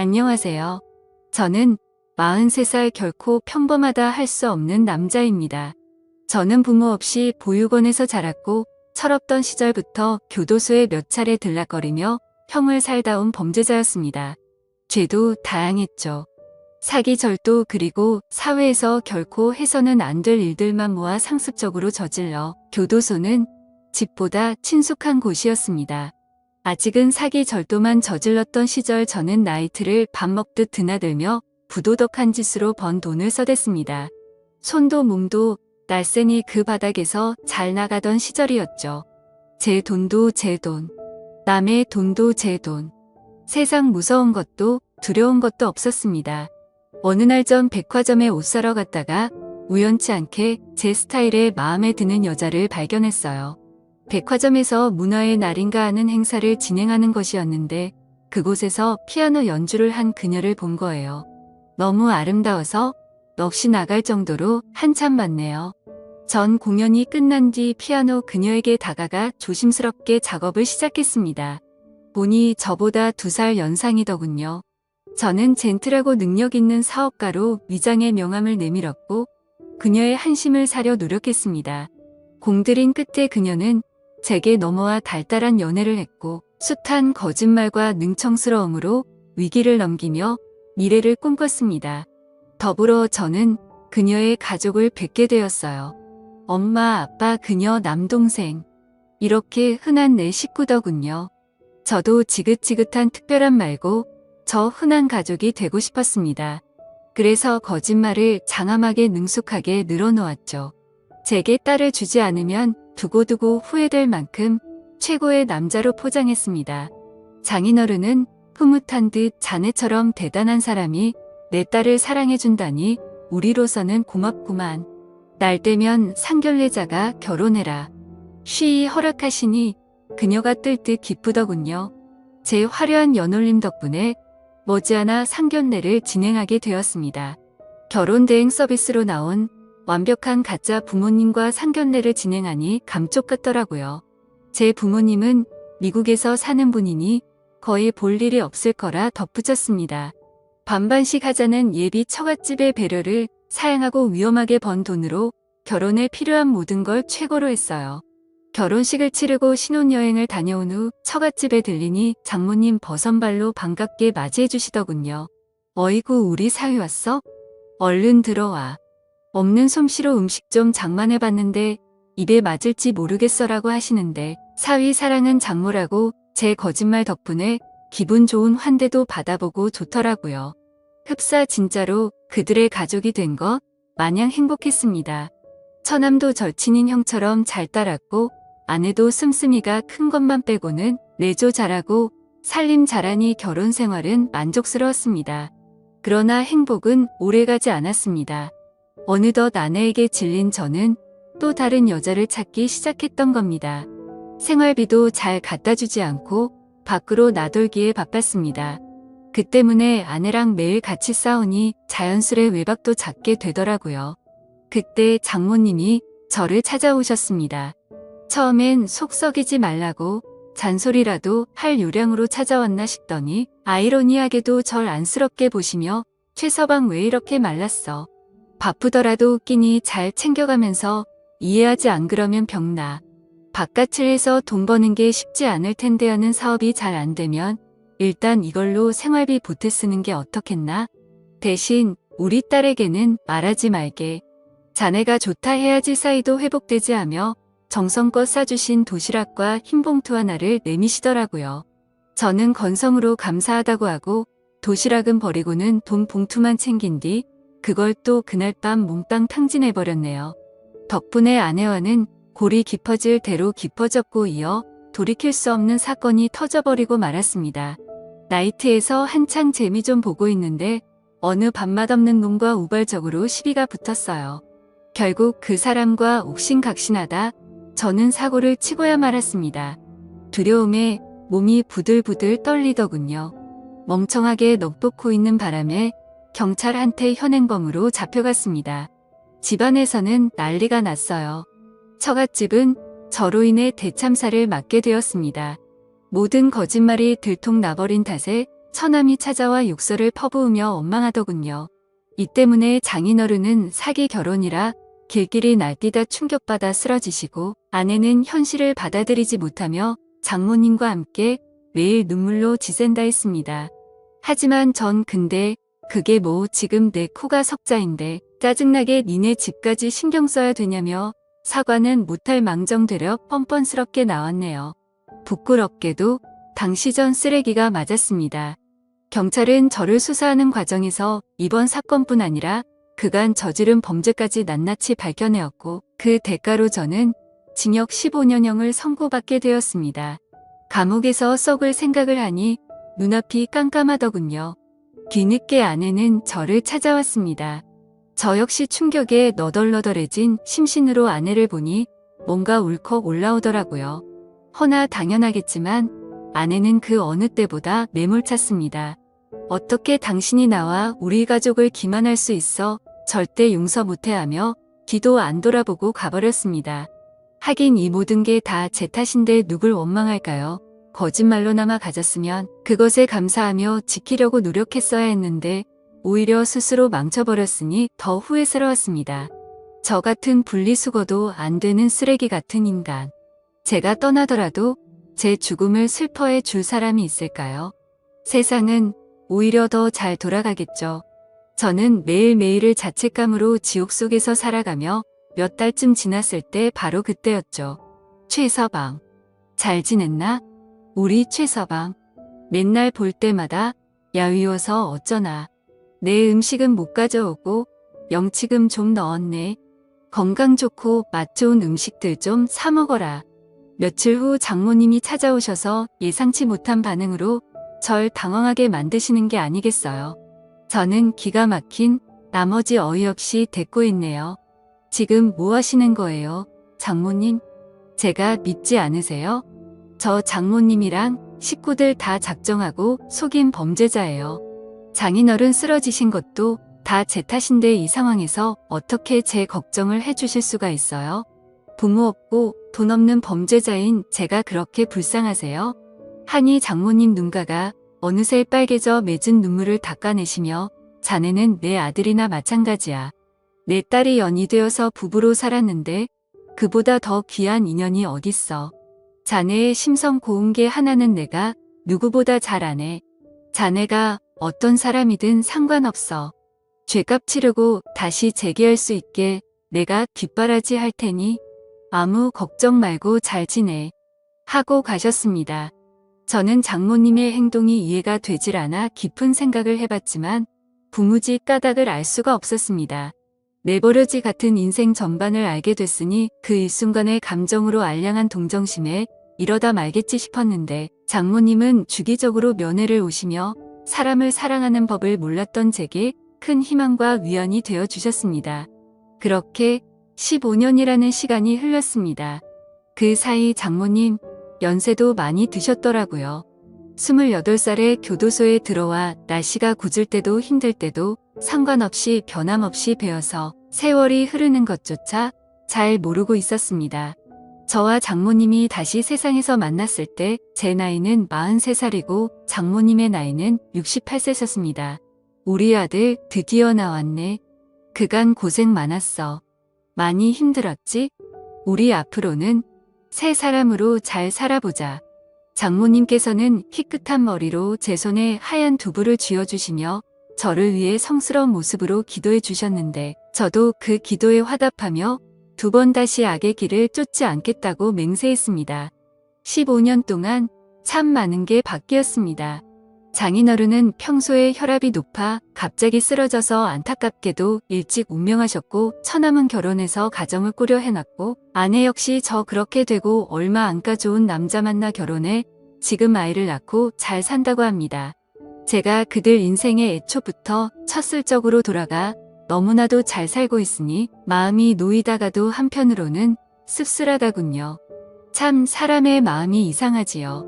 안녕하세요. 저는 43살 결코 평범하다 할 수 없는 남자입니다. 저는 부모 없이 보육원에서 자랐고 철없던 시절부터 교도소에 몇 차례 들락거리며 형을 살다 온 범죄자였습니다. 죄도 다양했죠. 사기, 절도, 그리고 사회에서 결코 해서는 안 될 일들만 모아 상습적으로 저질러 교도소는 집보다 친숙한 곳이었습니다. 아직은 사기, 절도만 저질렀던 시절 저는 나이트를 밥 먹듯 드나들며 부도덕한 짓으로 번 돈을 써댔습니다. 손도 몸도 날쌘이 그 바닥에서 잘 나가던 시절이었죠. 제 돈도 제 돈, 남의 돈도 제 돈. 세상 무서운 것도 두려운 것도 없었습니다. 어느 날 전 백화점에 옷 사러 갔다가 우연치 않게 제 스타일에 마음에 드는 여자를 발견했어요. 백화점에서 문화의 날인가 하는 행사를 진행하는 것이었는데 그곳에서 피아노 연주를 한 그녀를 본 거예요. 너무 아름다워서 넋이 나갈 정도로 한참 봤네요. 전 공연이 끝난 뒤 피아노 그녀에게 다가가 조심스럽게 작업을 시작했습니다. 보니 저보다 2살 연상이더군요. 저는 젠틀하고 능력 있는 사업가로 위장의 명함을 내밀었고 그녀의 한심을 사려 노력했습니다. 공들인 끝에 그녀는 제게 넘어와 달달한 연애를 했고 숱한 거짓말과 능청스러움으로 위기를 넘기며 미래를 꿈꿨습니다. 더불어 저는 그녀의 가족을 뵙게 되었어요. 엄마, 아빠, 그녀, 남동생. 이렇게 흔한 내 식구더군요. 저도 지긋지긋한 특별한 말고 저 흔한 가족이 되고 싶었습니다. 그래서 거짓말을 장함하게 능숙하게 늘어놓았죠. 제게 딸을 주지 않으면 두고두고 후회될 만큼 최고의 남자로 포장했습니다. 장인어른은 흐뭇한 듯 자네처럼 대단한 사람이 내 딸을 사랑해준다니 우리로서는 고맙구만. 날 되면 상견례자가 결혼해라. 쉬이 허락하시니 그녀가 뜰 듯 기쁘더군요. 제 화려한 연홀림 덕분에 머지않아 상견례를 진행하게 되었습니다. 결혼 대행 서비스로 나온 완벽한 가짜 부모님과 상견례를 진행하니 감쪽 같더라고요. 제 부모님은 미국에서 사는 분이니 거의 볼 일이 없을 거라 덧붙였습니다. 반반씩 하자는 예비 처갓집의 배려를 사양하고 위험하게 번 돈으로 결혼에 필요한 모든 걸 최고로 했어요. 결혼식을 치르고 신혼여행을 다녀온 후 처갓집에 들리니 장모님 버선발로 반갑게 맞이해 주시더군요. 어이구, 우리 사위 왔어? 얼른 들어와. 없는 솜씨로 음식 좀 장만해봤는데 입에 맞을지 모르겠어라고 하시는데 사위 사랑은 장모라고 제 거짓말 덕분에 기분 좋은 환대도 받아보고 좋더라고요. 흡사 진짜로 그들의 가족이 된 것 마냥 행복했습니다. 처남도 절친인 형처럼 잘 따랐고 아내도 씀씀이가 큰 것만 빼고는 내조 잘하고 살림 잘하니 결혼 생활은 만족스러웠습니다. 그러나 행복은 오래가지 않았습니다. 어느덧 아내에게 질린 저는 또 다른 여자를 찾기 시작했던 겁니다. 생활비도 잘 갖다주지 않고 밖으로 나돌기에 바빴습니다. 그 때문에 아내랑 매일 같이 싸우니 자연스레 외박도 잦게 되더라고요. 그때 장모님이 저를 찾아오셨습니다. 처음엔 속 썩이지 말라고 잔소리라도 할 요량으로 찾아왔나 싶더니 아이러니하게도 절 안쓰럽게 보시며 최서방 왜 이렇게 말랐어? 바쁘더라도 끼니 잘 챙겨가면서 이해하지 안 그러면 병나. 바깥을 해서 돈 버는 게 쉽지 않을 텐데 하는 사업이 잘 안 되면 일단 이걸로 생활비 보태 쓰는 게 어떻겠나? 대신 우리 딸에게는 말하지 말게. 자네가 좋다 해야지 사이도 회복되지 하며 정성껏 싸주신 도시락과 흰 봉투 하나를 내미시더라고요. 저는 건성으로 감사하다고 하고 도시락은 버리고는 돈 봉투만 챙긴 뒤 그걸 또 그날 밤 몽땅 탕진해버렸네요. 덕분에 아내와는 골이 깊어질 대로 깊어졌고 이어 돌이킬 수 없는 사건이 터져버리고 말았습니다. 나이트에서 한창 재미 좀 보고 있는데 어느 밥맛 없는 놈과 우발적으로 시비가 붙었어요. 결국 그 사람과 옥신각신하다 저는 사고를 치고야 말았습니다. 두려움에 몸이 부들부들 떨리더군요. 멍청하게 넋놓고 있는 바람에 경찰한테 현행범으로 잡혀갔습니다. 집안에서는 난리가 났어요. 처갓집은 저로 인해 대참사를 맞게 되었습니다. 모든 거짓말이 들통나버린 탓에 처남이 찾아와 욕설을 퍼부으며 원망하더군요. 이 때문에 장인어른은 사기 결혼이라 길길이 날뛰다 충격받아 쓰러지시고 아내는 현실을 받아들이지 못하며 장모님과 함께 매일 눈물로 지샌다 했습니다. 하지만 전 근데 그게 뭐 지금 내 코가 석자인데 짜증나게 니네 집까지 신경 써야 되냐며 사과는 못할 망정되려 뻔뻔스럽게 나왔네요. 부끄럽게도 당시 전 쓰레기가 맞았습니다. 경찰은 저를 수사하는 과정에서 이번 사건뿐 아니라 그간 저지른 범죄까지 낱낱이 밝혀내었고 그 대가로 저는 징역 15년형을 선고받게 되었습니다. 감옥에서 썩을 생각을 하니 눈앞이 깜깜하더군요. 뒤늦게 아내는 저를 찾아왔습니다. 저 역시 충격에 너덜너덜해진 심신으로 아내를 보니 뭔가 울컥 올라오더라고요. 허나 당연하겠지만 아내는 그 어느 때보다 매몰찼습니다. 어떻게 당신이 나와 우리 가족을 기만할 수 있어 절대 용서 못해 하며 뒤도 안 돌아보고 가버렸습니다. 하긴 이 모든 게 다 제 탓인데 누굴 원망할까요? 거짓말로나마 가졌으면 그것에 감사하며 지키려고 노력했어야 했는데 오히려 스스로 망쳐버렸으니 더 후회스러웠습니다. 저 같은 분리수거도 안 되는 쓰레기 같은 인간. 제가 떠나더라도 제 죽음을 슬퍼해 줄 사람이 있을까요? 세상은 오히려 더 잘 돌아가겠죠. 저는 매일매일을 자책감으로 지옥 속에서 살아가며 몇 달쯤 지났을 때 바로 그때였죠. 최서방. 잘 지냈나? 우리 최서방. 맨날 볼 때마다 야위워서 어쩌나. 내 음식은 못 가져오고 영치금 좀 넣었네. 건강 좋고 맛 좋은 음식들 좀 사 먹어라. 며칠 후 장모님이 찾아오셔서 예상치 못한 반응으로 절 당황하게 만드시는 게 아니겠어요. 저는 기가 막힌 나머지 어이없이 대꾸했네요. 지금 뭐 하시는 거예요, 장모님? 제가 믿지 않으세요? 저 장모님이랑 식구들 다 작정하고 속인 범죄자예요. 장인어른 쓰러지신 것도 다 제 탓인데 이 상황에서 어떻게 제 걱정을 해주실 수가 있어요? 부모 없고 돈 없는 범죄자인 제가 그렇게 불쌍하세요? 하니 장모님 눈가가 어느새 빨개져 맺은 눈물을 닦아내시며 자네는 내 아들이나 마찬가지야. 내 딸이 연이 되어서 부부로 살았는데 그보다 더 귀한 인연이 어딨어. 자네의 심성 고운 게 하나는 내가 누구보다 잘 아네. 자네가 어떤 사람이든 상관없어. 죄값 치르고 다시 재기할 수 있게 내가 뒷바라지 할 테니 아무 걱정 말고 잘 지내. 하고 가셨습니다. 저는 장모님의 행동이 이해가 되질 않아 깊은 생각을 해봤지만 부무지 까닭을 알 수가 없었습니다. 내버려지 같은 인생 전반을 알게 됐으니 그 일순간의 감정으로 알량한 동정심에 이러다 말겠지 싶었는데 장모님은 주기적으로 면회를 오시며 사람을 사랑하는 법을 몰랐던 제게 큰 희망과 위안이 되어 주셨습니다. 그렇게 15년이라는 시간이 흘렀습니다. 그 사이 장모님 연세도 많이 드셨더라고요. 28살에 교도소에 들어와 날씨가 궂을 때도 힘들 때도 상관없이 변함없이 배워서 세월이 흐르는 것조차 잘 모르고 있었습니다. 저와 장모님이 다시 세상에서 만났을 때 제 나이는 43살이고 장모님의 나이는 68세셨습니다. 우리 아들 드디어 나왔네. 그간 고생 많았어. 많이 힘들었지? 우리 앞으로는 새 사람으로 잘 살아보자. 장모님께서는 희끗한 머리로 제 손에 하얀 두부를 쥐어주시며 저를 위해 성스러운 모습으로 기도해 주셨는데 저도 그 기도에 화답하며 두 번 다시 악의 길을 쫓지 않겠다고 맹세했습니다. 15년 동안 참 많은 게 바뀌었습니다. 장인어른은 평소에 혈압이 높아 갑자기 쓰러져서 안타깝게도 일찍 운명하셨고 처남은 결혼해서 가정을 꾸려 해놨고 아내 역시 저 그렇게 되고 얼마 안 가 좋은 남자 만나 결혼해 지금 아이를 낳고 잘 산다고 합니다. 제가 그들 인생의 애초부터 첫 슬적으로 돌아가 너무나도 잘 살고 있으니 마음이 놓이다가도 한편으로는 씁쓸하다군요. 참 사람의 마음이 이상하지요.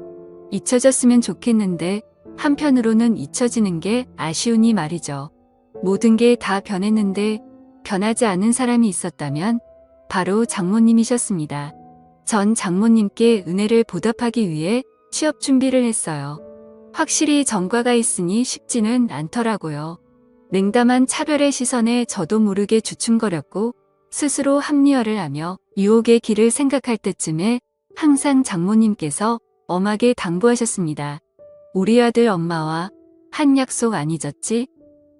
잊혀졌으면 좋겠는데 한편으로는 잊혀지는 게 아쉬우니 말이죠. 모든 게 다 변했는데 변하지 않은 사람이 있었다면 바로 장모님이셨습니다. 전 장모님께 은혜를 보답하기 위해 취업 준비를 했어요. 확실히 전과가 있으니 쉽지는 않더라고요. 냉담한 차별의 시선에 저도 모르게 주춤거렸고 스스로 합리화를 하며 유혹의 길을 생각할 때쯤에 항상 장모님께서 엄하게 당부하셨습니다. 우리 아들 엄마와 한 약속 안 잊었지?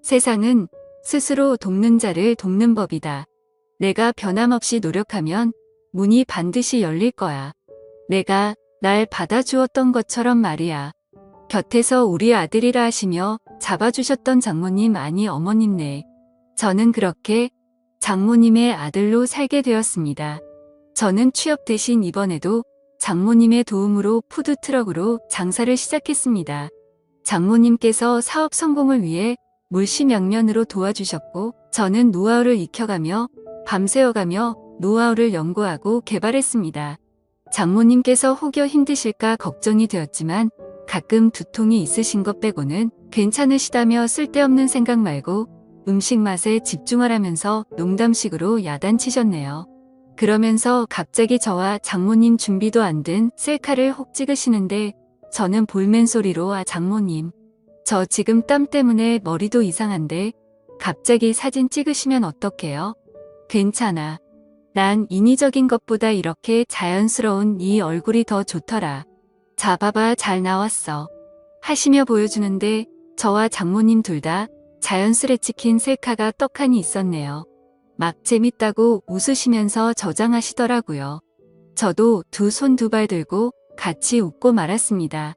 세상은 스스로 돕는 자를 돕는 법이다. 내가 변함없이 노력하면 문이 반드시 열릴 거야. 내가 날 받아주었던 것처럼 말이야. 곁에서 우리 아들이라 하시며 잡아주셨던 장모님 아니 어머님네. 저는 그렇게 장모님의 아들로 살게 되었습니다. 저는 취업 대신 이번에도 장모님의 도움으로 푸드트럭으로 장사를 시작했습니다. 장모님께서 사업 성공을 위해 물심양면으로 도와주셨고 저는 노하우를 익혀가며 밤새워가며 노하우를 연구하고 개발했습니다. 장모님께서 혹여 힘드실까 걱정이 되었지만 가끔 두통이 있으신 것 빼고는 괜찮으시다며 쓸데없는 생각 말고 음식 맛에 집중하라면서 농담식으로 야단치셨네요. 그러면서 갑자기 저와 장모님 준비도 안 된 셀카를 혹 찍으시는데 저는 볼멘 소리로 장모님. 저 지금 땀 때문에 머리도 이상한데 갑자기 사진 찍으시면 어떡해요? 괜찮아. 난 인위적인 것보다 이렇게 자연스러운 이 얼굴이 더 좋더라. 자 봐봐 잘 나왔어. 하시며 보여주는데 저와 장모님 둘 다 자연스레 찍힌 셀카가 떡하니 있었네요. 막 재밌다고 웃으시면서 저장하시더라고요. 저도 두 손 두 발 들고 같이 웃고 말았습니다.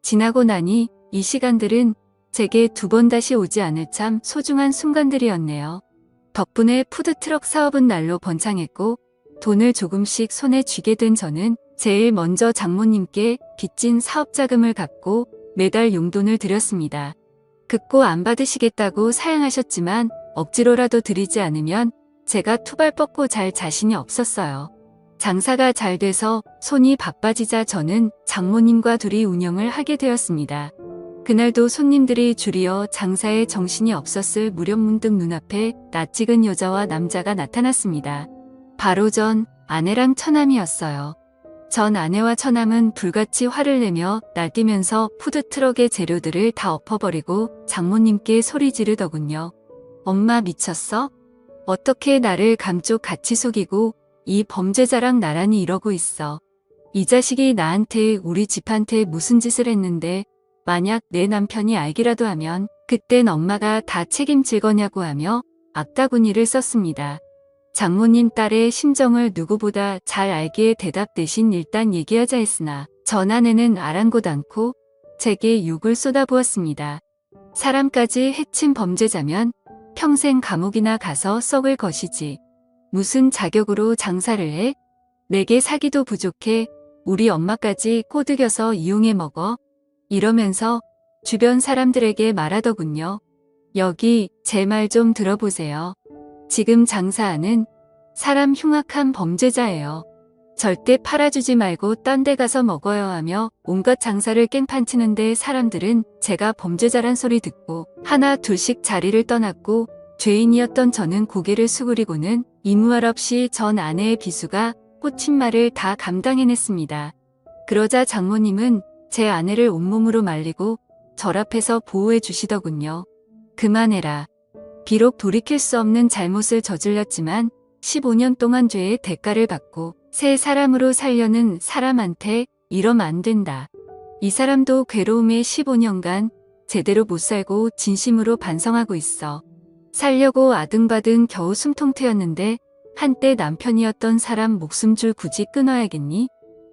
지나고 나니 이 시간들은 제게 두 번 다시 오지 않을 참 소중한 순간들이었네요. 덕분에 푸드트럭 사업은 날로 번창했고 돈을 조금씩 손에 쥐게 된 저는 제일 먼저 장모님께 빚진 사업자금을 갚고 매달 용돈을 드렸습니다. 급고 안 받으시겠다고 사양하셨지만 억지로라도 드리지 않으면 제가 투발 뻗고 잘 자신이 없었어요. 장사가 잘 돼서 손이 바빠지자 저는 장모님과 둘이 운영을 하게 되었습니다. 그날도 손님들이 줄이어 장사에 정신이 없었을 무렵 문득 눈앞에 낯익은 여자와 남자가 나타났습니다. 바로 전 아내랑 처남이었어요. 전 아내와 처남은 불같이 화를 내며 날뛰면서 푸드트럭의 재료들을 다 엎어버리고 장모님께 소리 지르더군요. 엄마 미쳤어? 어떻게 나를 감쪽 같이 속이고 이 범죄자랑 나란히 이러고 있어. 이 자식이 나한테 우리 집한테 무슨 짓을 했는데 만약 내 남편이 알기라도 하면 그땐 엄마가 다 책임질 거냐고 하며 악다구니를 썼습니다. 장모님 딸의 심정을 누구보다 잘 알기에 대답 대신 일단 얘기하자 했으나 전 아내는 아랑곳 않고 제게 욕을 쏟아부었습니다. 사람까지 해친 범죄자면 평생 감옥이나 가서 썩을 것이지. 무슨 자격으로 장사를 해? 내게 사기도 부족해 우리 엄마까지 꼬드겨서 이용해 먹어? 이러면서 주변 사람들에게 말하더군요. 여기 제 말 좀 들어보세요. 지금 장사하는 사람 흉악한 범죄자예요. 절대 팔아주지 말고 딴 데 가서 먹어요 하며 온갖 장사를 깽판치는데 사람들은 제가 범죄자란 소리 듣고 하나 둘씩 자리를 떠났고 죄인이었던 저는 고개를 수그리고는 이무할 없이 전 아내의 비수가 꽂힌 말을 다 감당해냈습니다. 그러자 장모님은 제 아내를 온몸으로 말리고 절 앞에서 보호해 주시더군요. 그만해라. 비록 돌이킬 수 없는 잘못을 저질렀지만 15년 동안 죄의 대가를 받고 새 사람으로 살려는 사람한테 이러면 안 된다. 이 사람도 괴로움에 15년간 제대로 못 살고 진심으로 반성하고 있어. 살려고 아등바등 겨우 숨통 트였는데 한때 남편이었던 사람 목숨줄 굳이 끊어야겠니?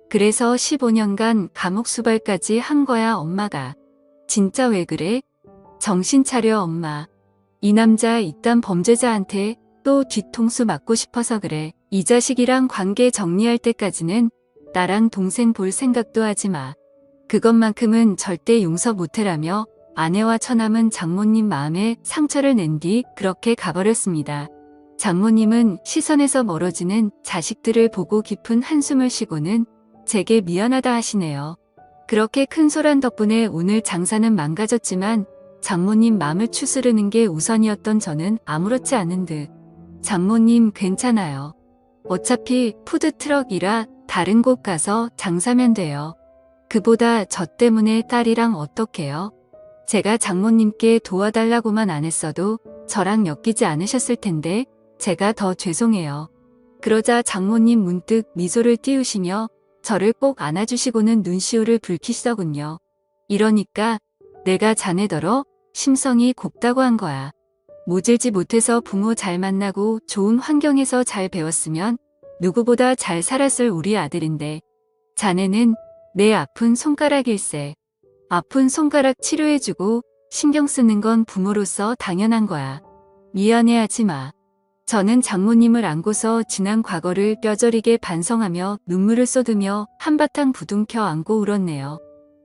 그래서 15년간 감옥 수발까지 한 거야 엄마가. 진짜 왜 그래? 정신 차려 엄마. 이 남자 이딴 범죄자한테 또 뒤통수 맞고 싶어서 그래. 이 자식이랑 관계 정리할 때까지는 나랑 동생 볼 생각도 하지 마. 그것만큼은 절대 용서 못해라며 아내와 처남은 장모님 마음에 상처를 낸 뒤 그렇게 가버렸습니다. 장모님은 시선에서 멀어지는 자식들을 보고 깊은 한숨을 쉬고는 제게 미안하다 하시네요. 그렇게 큰 소란 덕분에 오늘 장사는 망가졌지만 장모님 마음을 추스르는 게 우선이었던 저는 아무렇지 않은 듯. 장모님 괜찮아요. 어차피 푸드트럭이라 다른 곳 가서 장사면 돼요. 그보다 저 때문에 딸이랑 어떡해요? 제가 장모님께 도와달라고만 안 했어도 저랑 엮이지 않으셨을 텐데 제가 더 죄송해요. 그러자 장모님 문득 미소를 띄우시며 저를 꼭 안아주시고는 눈시울을 붉히시더군요. 이러니까 내가 자네더러 심성이 곱다고 한 거야. 모질지 못해서 부모 잘 만나고 좋은 환경에서 잘 배웠으면 누구보다 잘 살았을 우리 아들인데 자네는 내 아픈 손가락일세. 아픈 손가락 치료해주고 신경 쓰는 건 부모로서 당연한 거야. 미안해하지 마. 저는 장모님을 안고서 지난 과거를 뼈저리게 반성하며 눈물을 쏟으며 한바탕 부둥켜 안고 울었네요.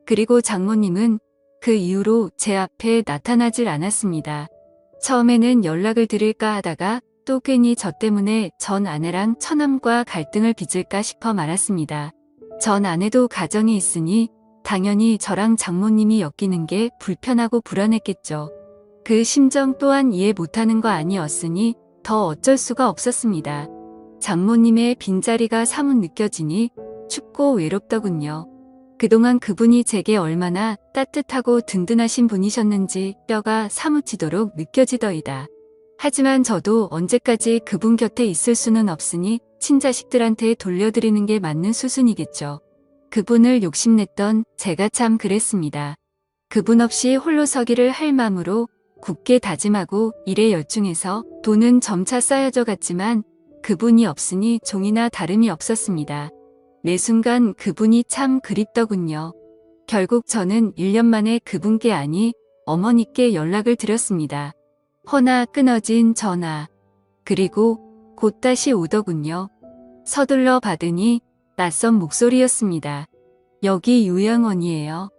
그리고 장모님은 그 이후로 제 앞에 나타나질 않았습니다. 처음에는 연락을 드릴까 하다가 또 괜히 저 때문에 전 아내랑 처남과 갈등을 빚을까 싶어 말았습니다. 전 아내도 가정이 있으니 당연히 저랑 장모님이 엮이는 게 불편하고 불안했겠죠. 그 심정 또한 이해 못하는 거 아니었으니 더 어쩔 수가 없었습니다. 장모님의 빈자리가 사뭇 느껴지니 춥고 외롭더군요. 그동안 그분이 제게 얼마나 따뜻하고 든든하신 분이셨는지 뼈가 사무치도록 느껴지더이다. 하지만 저도 언제까지 그분 곁에 있을 수는 없으니 친자식들한테 돌려드리는 게 맞는 수순이겠죠. 그분을 욕심냈던 제가 참 그랬습니다. 그분 없이 홀로 서기를 할 마음으로 굳게 다짐하고 일에 열중해서 돈은 점차 쌓여져 갔지만 그분이 없으니 종이나 다름이 없었습니다. 매 순간 그분이 참 그립더군요. 결국 저는 1년 만에 그분께 아니 어머니께 연락을 드렸습니다. 허나 끊어진 전화. 그리고 곧 다시 오더군요. 서둘러 받으니 낯선 목소리였습니다. 여기 요양원이에요.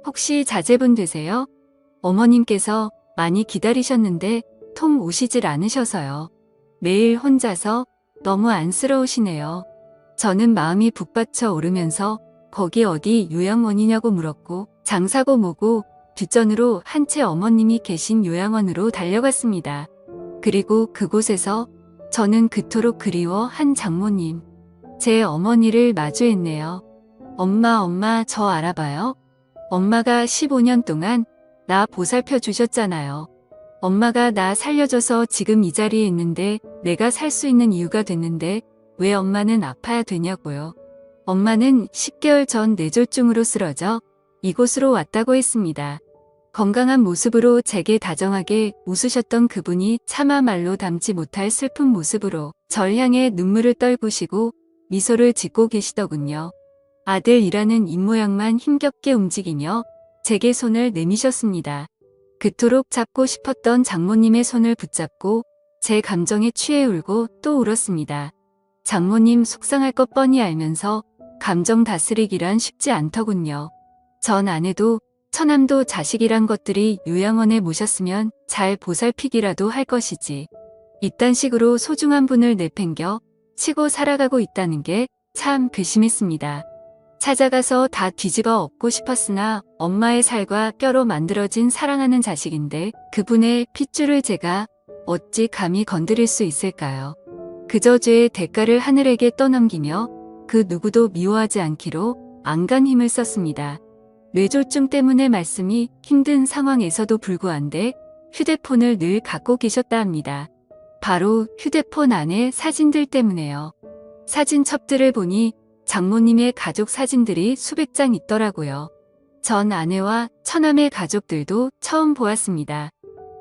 혹시 자제분 되세요? 어머님께서 많이 기다리셨는데 통 오시질 않으셔서요. 매일 혼자서 너무 안쓰러우시네요. 저는 마음이 북받쳐 오르면서 거기 어디 요양원이냐고 물었고 장사고 뭐고 뒷전으로 한 채 어머님이 계신 요양원으로 달려갔습니다. 그리고 그곳에서 저는 그토록 그리워한 장모님, 제 어머니를 마주했네요. 엄마 저 알아봐요? 엄마가 15년 동안 나 보살펴 주셨잖아요. 엄마가 나 살려줘서 지금 이 자리에 있는데 내가 살 수 있는 이유가 됐는데 왜 엄마는 아파야 되냐고요. 엄마는 10개월 전 뇌졸중으로 쓰러져 이곳으로 왔다고 했습니다. 건강한 모습으로 제게 다정하게 웃으셨던 그분이 차마 말로 담지 못할 슬픈 모습으로 절 향해 눈물을 떨구시고 미소를 짓고 계시더군요. 아들이라는 입모양만 힘겹게 움직이며 제게 손을 내미셨습니다. 그토록 잡고 싶었던 장모님의 손을 붙잡고 제 감정에 취해 울고 또 울었습니다. 장모님 속상할 것 뻔히 알면서 감정 다스리기란 쉽지 않더군요. 전 아내도 처남도 자식이란 것들이 요양원에 모셨으면 잘 보살피기라도 할 것이지. 이딴 식으로 소중한 분을 내팽겨 치고 살아가고 있다는 게 참 괘씸했습니다. 찾아가서 다 뒤집어 엎고 싶었으나 엄마의 살과 뼈로 만들어진 사랑하는 자식인데 그분의 핏줄을 제가 어찌 감히 건드릴 수 있을까요? 그저 죄의 대가를 하늘에게 떠넘기며 그 누구도 미워하지 않기로 안간 힘을 썼습니다. 뇌졸중 때문에 말씀이 힘든 상황에서도 불구한데 휴대폰을 늘 갖고 계셨다 합니다. 바로 휴대폰 안에 사진들 때문에요. 사진첩들을 보니 장모님의 가족 사진들이 수백 장 있더라고요. 전 아내와 처남의 가족들도 처음 보았습니다.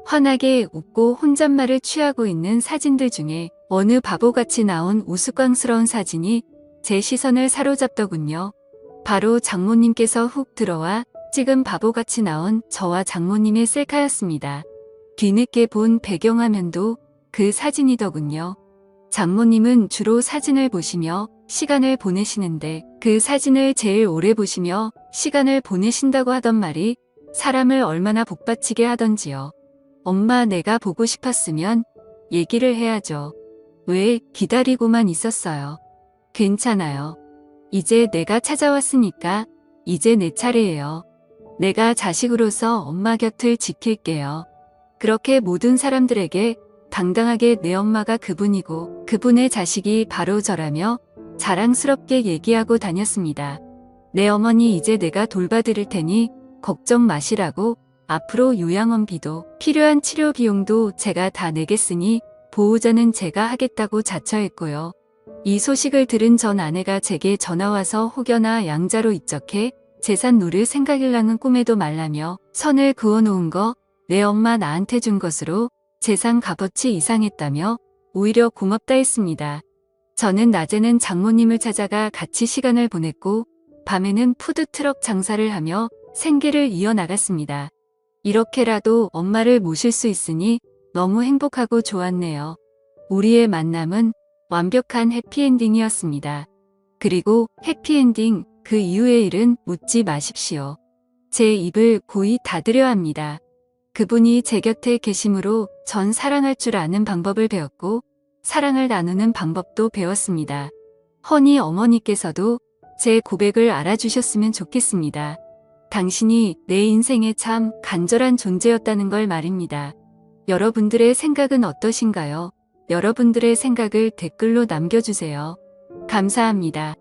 환하게 웃고 혼잣말을 취하고 있는 사진들 중에 어느 바보같이 나온 우스꽝스러운 사진이 제 시선을 사로잡더군요. 바로 장모님께서 훅 들어와 찍은 바보같이 나온 저와 장모님의 셀카였습니다. 뒤늦게 본 배경화면도 그 사진이더군요. 장모님은 주로 사진을 보시며 시간을 보내시는데 그 사진을 제일 오래 보시며 시간을 보내신다고 하던 말이 사람을 얼마나 복받치게 하던지요. 엄마 내가 보고 싶었으면 얘기를 해야죠. 왜 기다리고만 있었어요. 괜찮아요. 이제 내가 찾아왔으니까 이제 내 차례예요. 내가 자식으로서 엄마 곁을 지킬게요. 그렇게 모든 사람들에게 당당하게 내 엄마가 그분이고 그분의 자식이 바로 저라며 자랑스럽게 얘기하고 다녔습니다. 내 어머니 이제 내가 돌봐드릴 테니 걱정 마시라고 앞으로 요양원비도 필요한 치료 비용도 제가 다 내겠으니 보호자는 제가 하겠다고 자처했고요. 이 소식을 들은 전 아내가 제게 전화와서 혹여나 양자로 입적해 재산 노를 생각일랑은 꿈에도 말라며 선을 그어놓은 거 내 엄마 나한테 준 것으로 재산 값어치 이상했다며 오히려 고맙다 했습니다. 저는 낮에는 장모님을 찾아가 같이 시간을 보냈고 밤에는 푸드트럭 장사를 하며 생계를 이어나갔습니다. 이렇게라도 엄마를 모실 수 있으니 너무 행복하고 좋았네요. 우리의 만남은 완벽한 해피엔딩이었습니다. 그리고 해피엔딩 그 이후의 일은 묻지 마십시오. 제 입을 고이 닫으려 합니다. 그분이 제 곁에 계심으로 전 사랑할 줄 아는 방법을 배웠고 사랑을 나누는 방법도 배웠습니다. 허니 어머니께서도 제 고백을 알아주셨으면 좋겠습니다. 당신이 내 인생에 참 간절한 존재였다는 걸 말입니다. 여러분들의 생각은 어떠신가요? 여러분들의 생각을 댓글로 남겨주세요. 감사합니다.